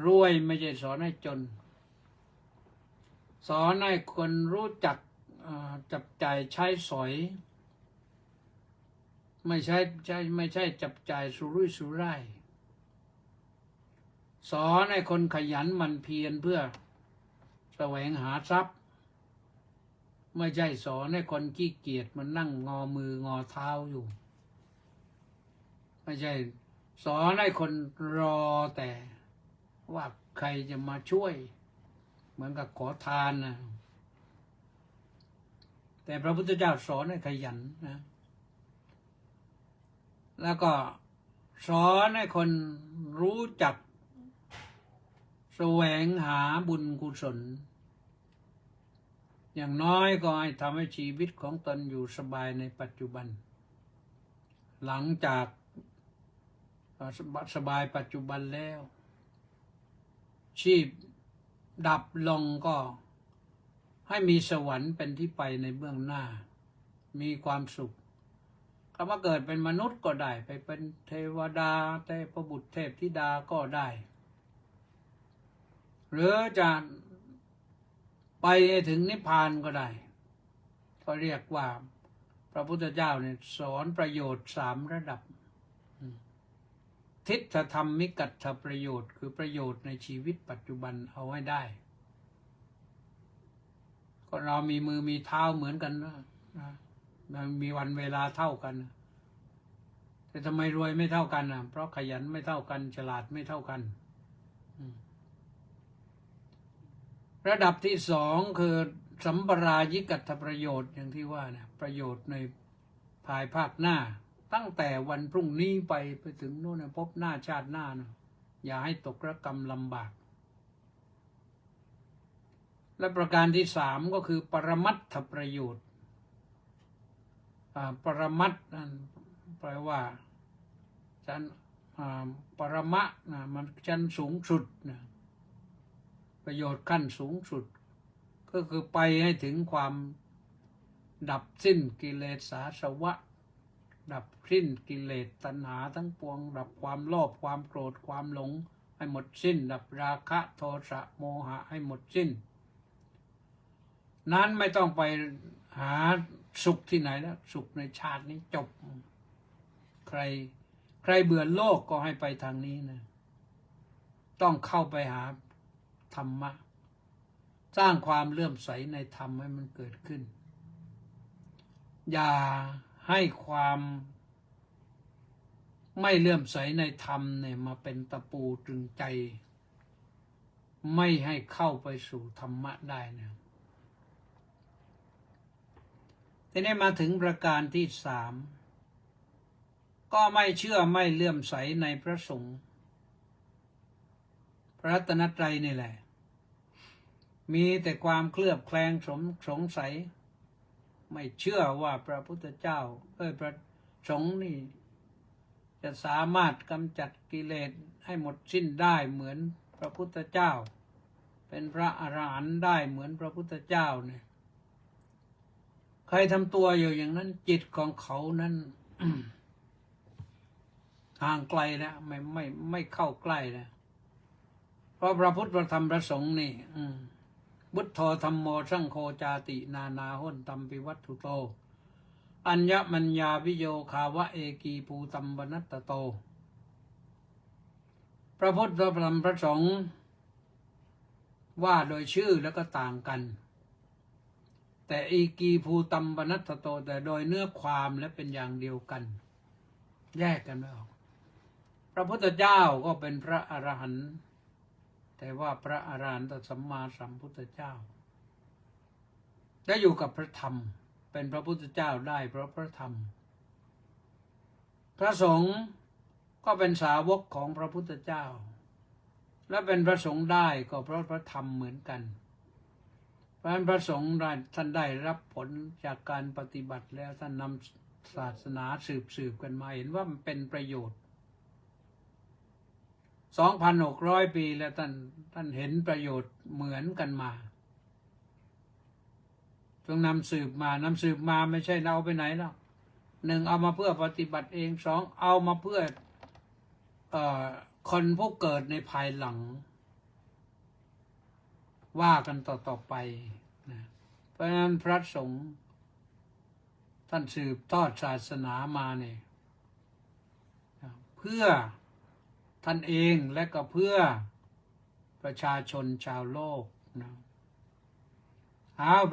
รวยไม่ใช่สอนให้จนสอนให้คนรู้จักจับจ่ายใช้สอยไม่ใช่จับจ่ายสุรุ่ยสุร่ายสอนให้คนขยันหมั่นเพียรเพื่อแสวงหาทรัพย์ไม่ใช่สอนให้คนขี้เกียจมันนั่งงอมืองอเท้าอยู่ ไม่ใช่สอนให้คนรอแต่ว่าใครจะมาช่วย เหมือนกับขอทานนะแต่พระพุทธเจ้าสอนให้ขยันนะ แล้วก็สอนให้คนรู้จักแสวงหาบุญกุศลอย่างน้อยก็ให้ทำให้ชีวิตของตนอยู่สบายในปัจจุบัน หลังจากสบายปัจจุบันแล้ว ชีพดับลงก็ให้มีสวรรค์เป็นที่ไปในเบื้องหน้า มีความสุขถ้ามาเกิดเป็นมนุษย์ก็ได้ไปเป็นเทวดาเทพบุตรเทพธิดาก็ได้ หรือจะไปถึงนิพพานก็ได้ก็เรียกว่าพระพุทธเจ้าเนี่ยสอนประโยชน์3ระดับทิฏฐธรรมมิกัตถประโยชน์คือประโยชน์ในชีวิตปัจจุบันเอาให้ได้ก็เรามีมือมีเท้าเหมือนกันนะมีวันเวลาเท่ากันแต่ทำไมรวยไม่เท่ากันนะเพราะขยันไม่เท่ากันฉลาดไม่เท่ากันระดับที่2คือสัมปรายิกัตถประโยชน์อย่างที่ว่าเนี่ยประโยชน์ในภายภาคหน้าตั้งแต่วันพรุ่งนี้ไปถึงโน่นพบหน้าชาติหน้านะอย่าให้ตกระกรรมลำบากและประการที่3ก็คือปรมัตถประโยชน์ปรมัตถ์นั่นแปลว่าชั้นปรมะนะมันชั้นสูงสุดนะประโยชน์ขั้นสูงสุดก็คือไปให้ถึงความดับสิ้นกิเลสอาสวะดับสิ้นกิเลสตัณหาทั้งปวงดับความโลภความโกรธความหลงให้หมดสิ้นดับราคะโทสะโมหะให้หมดสิ้นนั้นไม่ต้องไปหาสุขที่ไหนแล้วสุขในชาตินี้จบใครเบื่อโลกก็ให้ไปทางนี้นะต้องเข้าไปหาธรรมะสร้างความเลื่อมใสในธรรมให้มันเกิดขึ้นอย่าให้ความไม่เลื่อมใสในธรรมเนี่ยมาเป็นตะปูตรึงใจไม่ให้เข้าไปสู่ธรรมะได้นะทีนี้มาถึงประการที่3ก็ไม่เชื่อไม่เลื่อมใสในพระสงฆ์พระรัตนตรัยนี่แหละมีแต่ความเคลือบแคลงสงสัยไม่เชื่อว่าพระพุทธเจ้าพระสงฆ์นี่จะสามารถกำจัดกิเลสให้หมดสิ้นได้เหมือนพระพุทธเจ้าเป็นพระอรหันต์ได้เหมือนพระพุทธเจ้าเนี่ยใครทำตัวอยู่อย่างนั้นจิตของเขานั้น ห่างไกลนะไม่เข้าใกล้นะเพราะพระพุทธพระธรรมพระสงฆ์นี่บุตโธธัมโมสังโฆจาตินานาโหนตัมปิวัตถุโตอัญญมัญญาวิโยคาวะเอกีภูตัมปนัตตโตพระพุทธพระธรรมพระสงฆ์ว่าโดยชื่อแล้วก็ต่างกันแต่เอกีภูตัมปนัตตโตแต่โดยเนื้อความและเป็นอย่างเดียวกันแยกกันไม่ออกพระพุทธเจ้าก็เป็นพระอรหันต์แต่ว่าพระอรหันตสัมมาสัมพุทธเจ้าและอยู่กับพระธรรมเป็นพระพุทธเจ้าได้เพราะพระธรรมพระสงฆ์ก็เป็นสาวกของพระพุทธเจ้าและเป็นพระสงฆ์ได้ก็เพราะพระธรรมเหมือนกันเพราะฉะนั้นพระสงฆ์ท่านได้รับผลจากการปฏิบัติแล้วท่านนำศาสนาสืบกันมาเห็นว่ามันเป็นประโยชน์ 2,600 ปีแล้วท่านเห็นประโยชน์เหมือนกันมาจงนำสืบมาไม่ใช่เอาไปไหนหรอก1เอามาเพื่อปฏิบัติเอง2เอามาเพื่อคนผู้เกิดในภายหลังว่ากันต่อไปนะเพราะฉะนั้นพระสงฆ์ท่านสืบทอดศาสนามาเนี่ยเพื่อท่านเองและก็เพื่อประชาชนชาวโลกนะ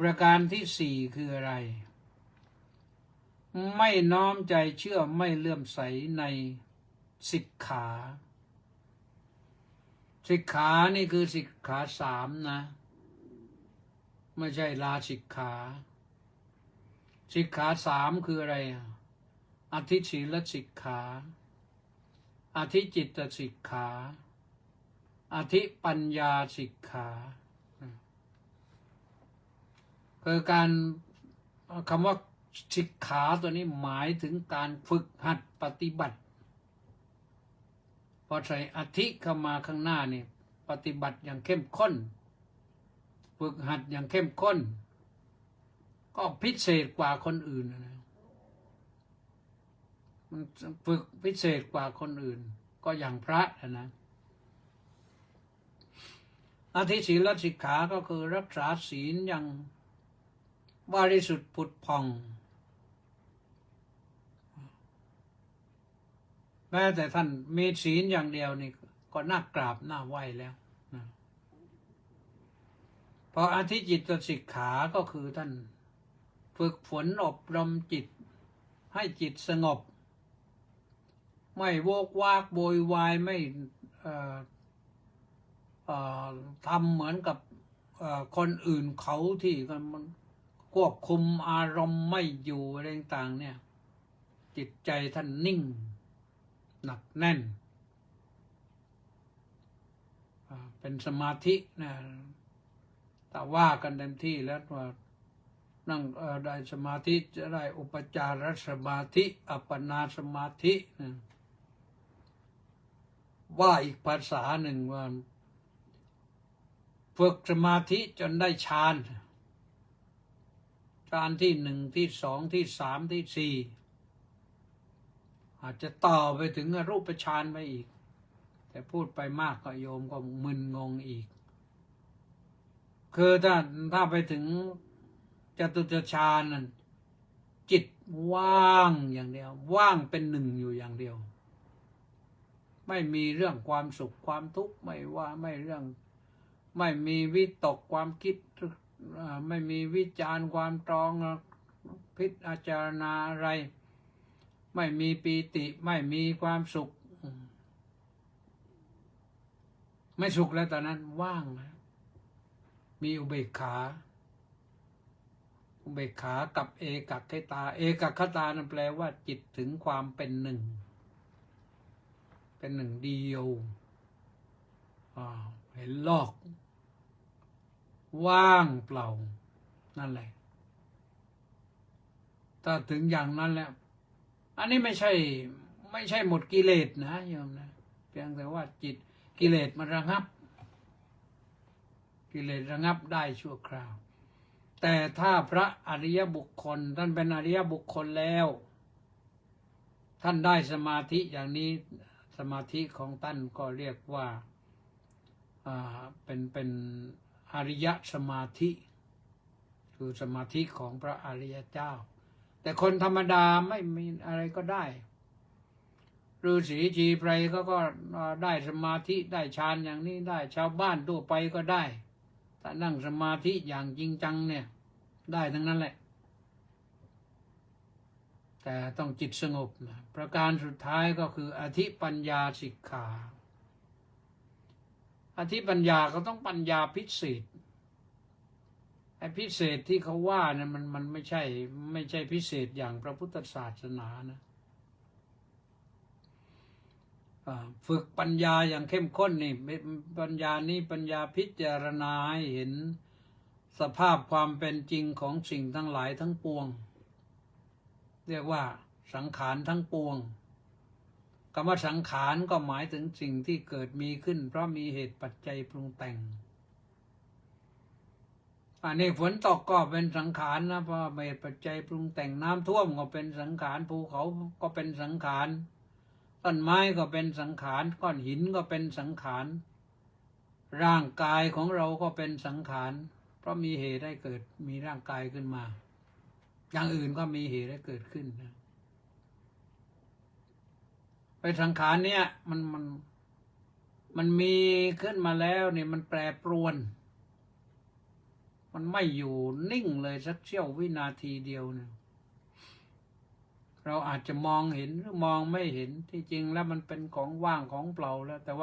ประการที่4คืออะไรไม่น้อมใจเชื่อไม่เลื่อมใสใน สิกขาสิกขานี่คือสิกขาสามนะไม่ใช่ลาสิกขาสิกขาสามคืออะไรอธิศีลสิกขาอธิจิตตสิกขาอธิปัญญาสิกขาคือการคำว่าสิกขาตัวนี้หมายถึงการฝึกหัดปฏิบัติพอใส่อธิเข้ามาข้างหน้านี่ปฏิบัติอย่างเข้มข้นฝึกหัดอย่างเข้มข้นก็พิเศษกว่าคนอื่นนะมันฝึกพิเศษกว่าคนอื่นก็อย่างพระนะอธิศีลสิกขาก็คือรักษาศีลอย่างบริสุทธิ์ผุดผ่องแม้แต่ท่านมีศีลอย่างเดียวนี่ก็น่ากราบน่าไหว้แล้วนะพออธิจิตตสิกขาก็คือท่านฝึกฝนอบรมจิตให้จิตสงบไม่โวกวากโวยวายไม่ทำเหมือนกับคนอื่นเขาที่มันควบคุมอารมณ์ไม่อยู่อะไรต่างเนี่ยจิตใจท่านนิ่งหนักแน่นเป็นสมาธินะแต่ว่ากันเต็มที่แล้วว่านั่งได้สมาธิจะได้อุปจารสมาธิอัปปนาสมาธินะว่าอีกภาษาหนึ่งว่าฝึกสมาธิจนได้ฌานที่หนึ่งที่สองที่สามที่สี่อาจจะต่อไปถึงรูปฌานไปอีกแต่พูดไปมากก็โยมก็มึนงงอีกคือถ้าไปถึงจตุตฌานนั้นจิตว่างอย่างเดียวว่างเป็นหนึ่งอยู่อย่างเดียวไม่มีเรื่องความสุขความทุกข์ไม่มีวิตกความคิดไม่มีวิจารณ์ความตรองพิจารณาอะไรไม่มีปีติไม่มีความสุขไม่สุขแล้วตอนนั้นว่างนะมีอุเบกขากับเอกคตาเอกคตานั่นแปลว่าจิตถึงความเป็นหนึ่งเป็นหนึ่งเดียวเห็นโลกว่างเปล่านั่นแหละถ้าถึงอย่างนั้นแล้วอันนี้ไม่ใช่หมดกิเลสนะโยมนะเพียงแต่ว่าจิตกิเลสมันระงับกิเลสระงับได้ชั่วคราวแต่ถ้าพระอริยบุคคลท่านเป็นอริยบุคคลแล้วท่านได้สมาธิอย่างนี้สมาธิของท่านก็เรียกว่าเป็นอริยสมาธิคือสมาธิของพระอริยเจ้าแต่คนธรรมดาไม่มีอะไรก็ได้ฤาษีชีไพรก็ได้สมาธิได้ฌานอย่างนี้ได้ชาวบ้านทั่วไปก็ได้ถ้านั่งสมาธิอย่างจริงจังเนี่ยได้ทั้งนั้นแหละแต่ต้องจิตสงบนะประการสุดท้ายก็คืออธิปัญญาสิกขาอธิปัญญาก็ต้องปัญญาพิเศษไอ้พิเศษที่เขาว่าเนี่ยมันไม่ใช่พิเศษอย่างพระพุทธศาสนานะฝึกปัญญาอย่างเข้มข้นนี่ปัญญานี้ปัญญาพิจารณาให้เห็นสภาพความเป็นจริงของสิ่งทั้งหลายทั้งปวงเรียกว่าสังขารทั้งปวงคำว่าสังขารก็หมายถึงสิ่งที่เกิดมีขึ้นเพราะมีเหตุปัจจัยปรุงแต่งอันนี้ฝนตกก็เป็นสังขารนะเพราะเหตุปัจจัยปรุงแต่งน้ำท่วมก็เป็นสังขารภูเขาก็เป็นสังขารต้นไม้ก็เป็นสังขารก้อนหินก็เป็นสังขารร่างกายของเราก็เป็นสังขารเพราะมีเหตุให้เกิดมีร่างกายขึ้นมาอย่างอื่นก็มีเหตุให้เกิดขึ้นนะไปสังขารเนี่ยมันมีขึ้นมาแล้วเนี่ยมันแปรปรวนมันไม่อยู่นิ่งเลยสักเสี้ยววินาทีเดียวเนี่ย เราอาจจะมองเห็นหรือมองไม่เห็นที่จริงแล้วมันเป็นของว่างของเปล่าแล้วแต่เ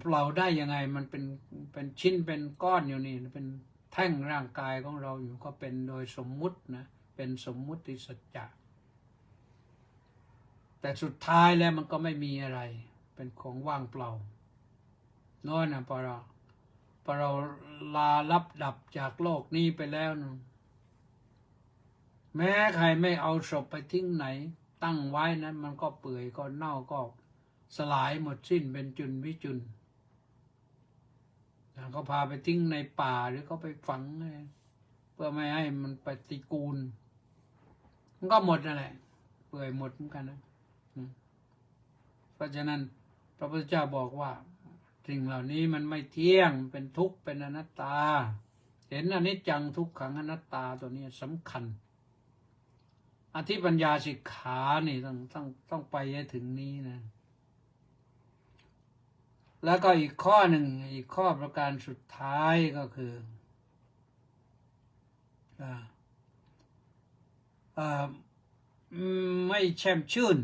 ปล่าได้ยังไงมันเป็นชิ้นเป็นก้อนอยู่นี่เป็นแท่งร่างกายของเราอยู่ก็เป็นโดยสมมุตินะเป็นสมมุติสัจจะแต่สุดท้ายแล้วมันก็ไม่มีอะไรเป็นของว่างเปล่าน้อยนะพอเราลาลับดับจากโลกนี้ไปแล้วนะแม้ใครไม่เอาศพไปทิ้งไหนตั้งไว้นั้นมันก็เปื่อยก็เน่าก็สลายหมดสิ้นเป็นจุลวิจุลเขาพาไปทิ้งในป่าหรือเขาไปฝังเพื่อไม่ให้มันปฏิกูลมันก็หมดนั่นแหละเปื่อยหมดเหมือนกันนะเพราะฉะนั้นพระพุทธเจ้าบอกว่าสิ่งเหล่านี้มันไม่เที่ยงเป็นทุกข์เป็นอนัตตาเห็นอนิจจังทุกขังอนัตตาตัวนี้สำคัญอธิปัญญาสิกขานี่ต้องไปให้ถึงนี้นะแล้วก็อีกข้อหนึ่งอีกข้อประการสุดท้ายก็คือไม่แช่มชื่น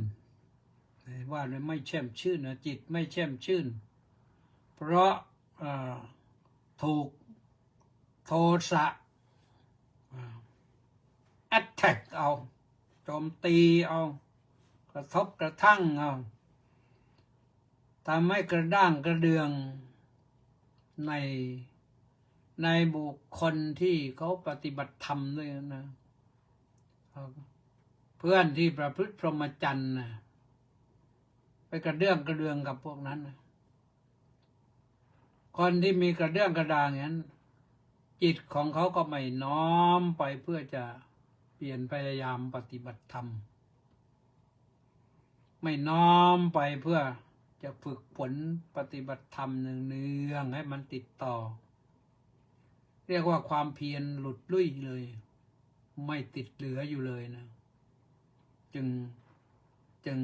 ว่าเลยไม่แช่มชื่นนะจิตไม่แช่มชื่นเพราะถูกโทสะattack เอาโจมตีเอากระทบกระทั่งเอาทำให้กระด้างกระเดืองในบุคคลที่เขาปฏิบัติธรรมด้วยนะเพื่อนที่ประพฤติพรหมจรรย์นะไปกระเดืองกับพวกนั้นนะคนที่มีกระเดืองกระดางอย่างนั้นจิตของเขาก็ไม่น้อมไปเพื่อจะเปลี่ยนพยายามปฏิบัติธรรมไม่น้อมไปเพื่อจะฝึกฝนปฏิบัติธรรมเนืองๆให้มันติดต่อเรียกว่าความเพียรหลุดลุ่ยเลยไม่ติดเหลืออยู่เลยนะจึง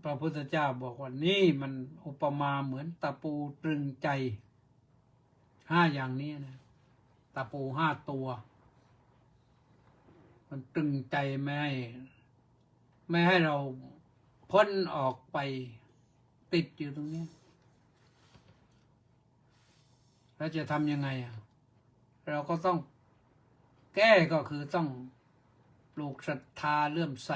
พระพุทธเจ้าบอกว่านี่มันอุปมาเหมือนตะปูตรึงใจ5อย่างนี้นะตะปู5ตัวมันตรึงใจไม่ให้เราพ้นออกไปติดอยู่ตรงนี้แล้วจะทำยังไงเราก็ต้องแก้ก็คือต้องปลูกศรัทธาเลื่อมใส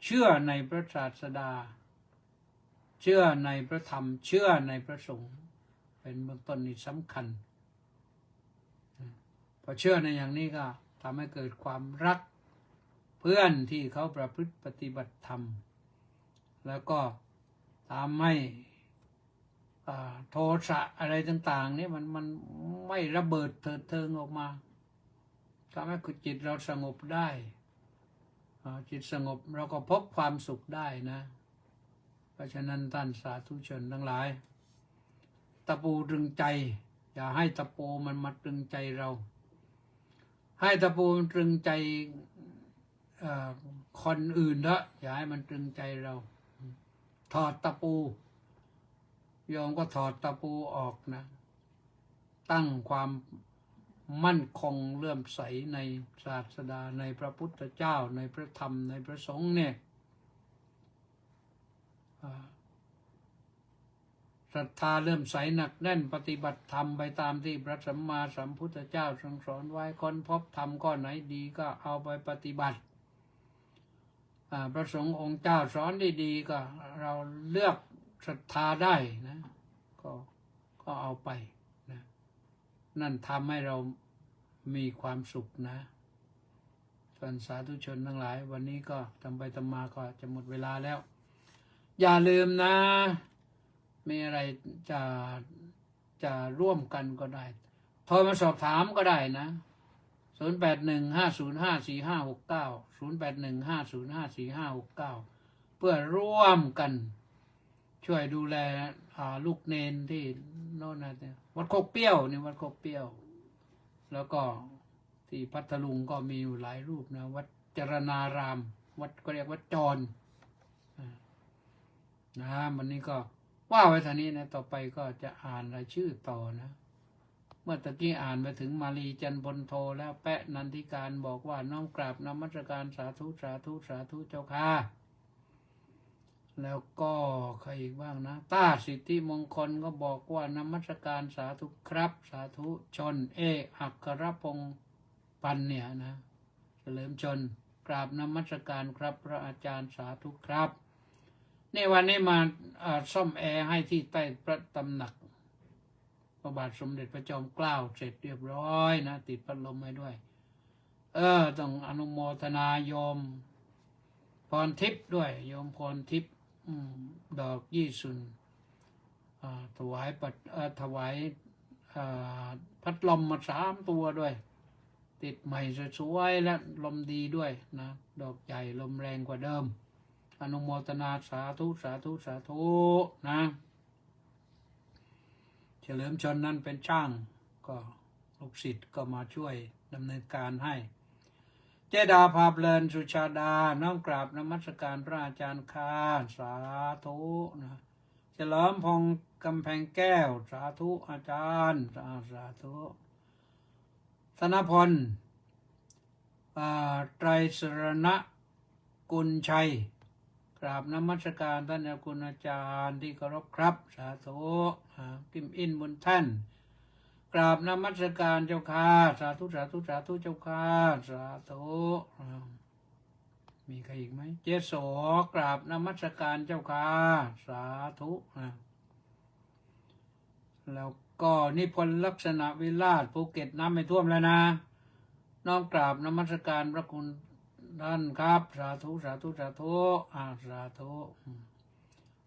เชื่อในพระศาสดาเชื่อในพระธรรมเชื่อในพระสงฆ์เป็นเบื้องต้นนี่สำคัญพอเชื่อในอย่างนี้ก็ทำให้เกิดความรักเพื่อนที่เขาประพฤติปฏิบัติธรรมแล้วก็ทำให้โทสะอะไรต่างๆนี่มันไม่ระเบิดเถิดเทิงออกมาทำให้จิตเราสงบได้จิตสงบเราก็พบความสุขได้นะเพราะฉะนั้นท่านสาธุชนทั้งหลายตะปูตรึงใจอย่าให้ตะปูมันมาตรึงใจเราให้ตะปูมันตรึงใจคนอื่นเถอะอย่าให้มันตรึงใจเราถอดตะปูโยมก็ถอดตะปูออกนะตั้งความมั่นคงเลื่อมใสในศาสดาในพระพุทธเจ้าในพระธรรมในพระสงฆ์เนี่ยศรัทธาเลื่อมใสหนักแน่นปฏิบัติธรรมไปตามที่พระสัมมาสัมพุทธเจ้าทรงสอนไว้ค้นพบธรรมข้อไหนดีก็เอาไปปฏิบัติพระสงฆ์องค์เจ้าสอนดีๆก็เราเลือกศรัทธาได้นะก็เอาไปนะนั่นทำให้เรามีความสุขนะส่วนสาธุชนทั้งหลายวันนี้ก็ทำไปทำมาก็จะหมดเวลาแล้วอย่าลืมนะมีอะไรจะร่วมกันก็ได้โทรมาสอบถามก็ได้นะ0815054569 0815054569เพื่อร่วมกันช่วยดูแลลูกเนนที่โน่นนะวัดโคกเปี้ยวนี่วัดโคกเปี้ยวแล้วก็ที่พัทลุงก็มีอยู่หลายรูปนะวัดจรณารามวัดก็เรียกวัดจรนะวันนี้ก็ว่าไว้เท่านี้นะต่อไปก็จะอ่านรายชื่อต่อนะ มื่อตะกี้อ่านไปถึงมาลีจันพลโทแล้วแปะนันทิการบอกว่าน้อมกราบนมัสการสาธุสาธุสาธุเจ้าค่ะแล้วก็ใครอีกบ้างนะต้าสิทธิมงคลก็บอกว่านมัสการสาธุครับสาธุชนอัครพงศ์ปันเนี่ยนะเฉลิมชนกราบนมัสการครับพระอาจารย์สาธุครับในวันนี้มาซ่อมแอร์ให้ที่ใต้พระตำหนักพระบาทสมเด็จพระจอมเกล้าเสร็จเรียบร้อยนะติดพัดลมให้ด้วยต้องอนุโมทนาโยมพรทิพย์ด้วยโยมพรทิพย์ดอกยี่สุนถวายพัดลมมา3 ตัวด้วยติดใหม่สวยๆและลมดีด้วยนะดอกใหญ่ลมแรงกว่าเดิมอนุโมทนาสาธุสาธุสาธุนะเฉลิมชนนั้นเป็นช่างก็ลูกศิษย์ก็มาช่วยดำเนินการให้เจดาภาพเลินสุชาดาน้อมกราบนมัสการพระอาจารย์ค่าสาธุนะเฉลิมพงษ์กำแพงแก้วสาธุอาจารย์สาธุธนพลไตรสรณกุลชัยกราบนมัสการท่านเจ้าคุณอาจารย์ที่เคารพครับสาธุกิมอินบุญท่านกราบนมัสการเจ้าค่ะสาธุสาธุสาธุเจ้าค่ะสาธุมีใครอีกไหมเจโสกราบนมัสการเจ้าค่ะสาธุแล้วก็นิพนธ์ลักษณะวิราชภูเก็ตน้ำไม่ท่วมแล้วนะน้อมกราบนมัสการพระคุณท่านครับสาธุสาธุสาธุสาธุ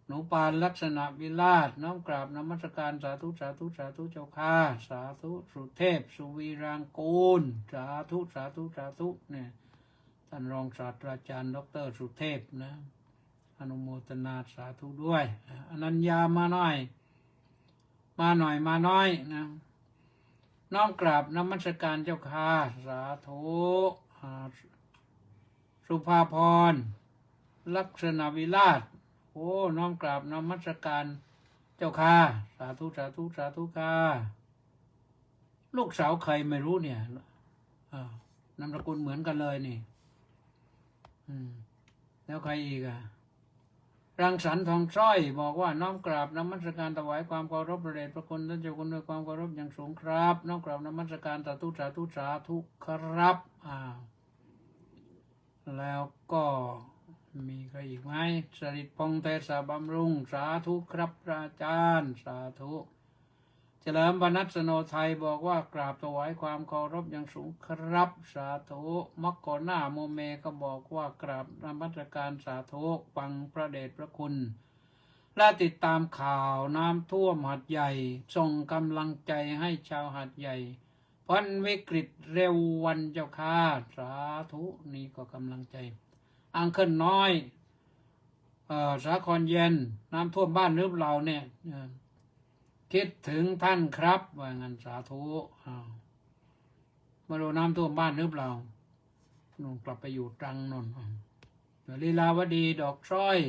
หนูปานลักษณะวิราชน้อมกราบนมัสการสาธุสาธุสาธุเจ้าค่ะสาธุสุเทพสุวีรังกูลสาธุสาธุสาธุเนี่ยท่านรองศาสตราจารย์ดร.สุเทพนะอนุโมทนาสาธุด้วยอนัญญามาน้อยมาน้อยนะน้อมกราบนมัสการเจ้าค่ะสาธุสุภาพรลักษณะวิราชโอ้น้อมกราบนมัสการเจ้าค่ะสาธุสาธุสาธุค่ะลูกสาวใครไม่รู้เนี่ยนามสกุลเหมือนกันเลยนี่แล้วใครอีกรังสรรค์ทองสร้อยบอกว่าน้อมกราบนมัสการถวายความเคารพพระเดชพระคุณท่านเจ้าคุณด้วยความเคารพอย่างสูงครับน้อมกราบนมัสการสาธุสาธุสาธุครับแล้วก็มีใครอีกไหมสริตพงษ์เทศบำรุงสาธุครับพระอาจารย์สาธุเฉลิมพนัสโนไทยบอกว่ากราบถวายความเคารพอย่างสูงครับสาธุมักกอหน้าโมเมก็บอกว่ากราบนมัสการสาธุฟังพระเดชพระคุณและติดตามข่าวน้ำท่วมหัดใหญ่ส่งกำลังใจให้ชาวหัดใหญ่พ้นวิกฤตเร็ววันเจ้าค่ะสาธุนี่ก็กำลังใจอังเคิลน้อยสาครเย็นน้ำท่วมบ้านหรือเปล่าเนี่ยคิดถึงท่านครับว่างั้นสาธุมาดูน้ำท่วมบ้านหรือเปล่านุ่งกลับไปอยู่ตรังนนลีลาวดีดอกสร้อย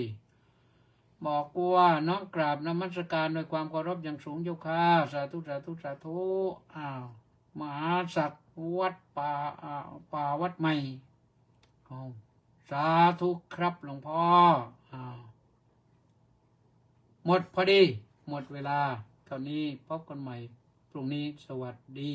บอกว่าน้อมกราบนมัสการด้วยความเคารพอย่างสูงเจ้าค่ะสาธุสาธุสาธุมหาศักดิ์วัดป่าวัดใหม่สาธุครับหลวงพ่อหมดพอดีหมดเวลาเท่านี้พบกันใหม่พรุ่งนี้สวัสดี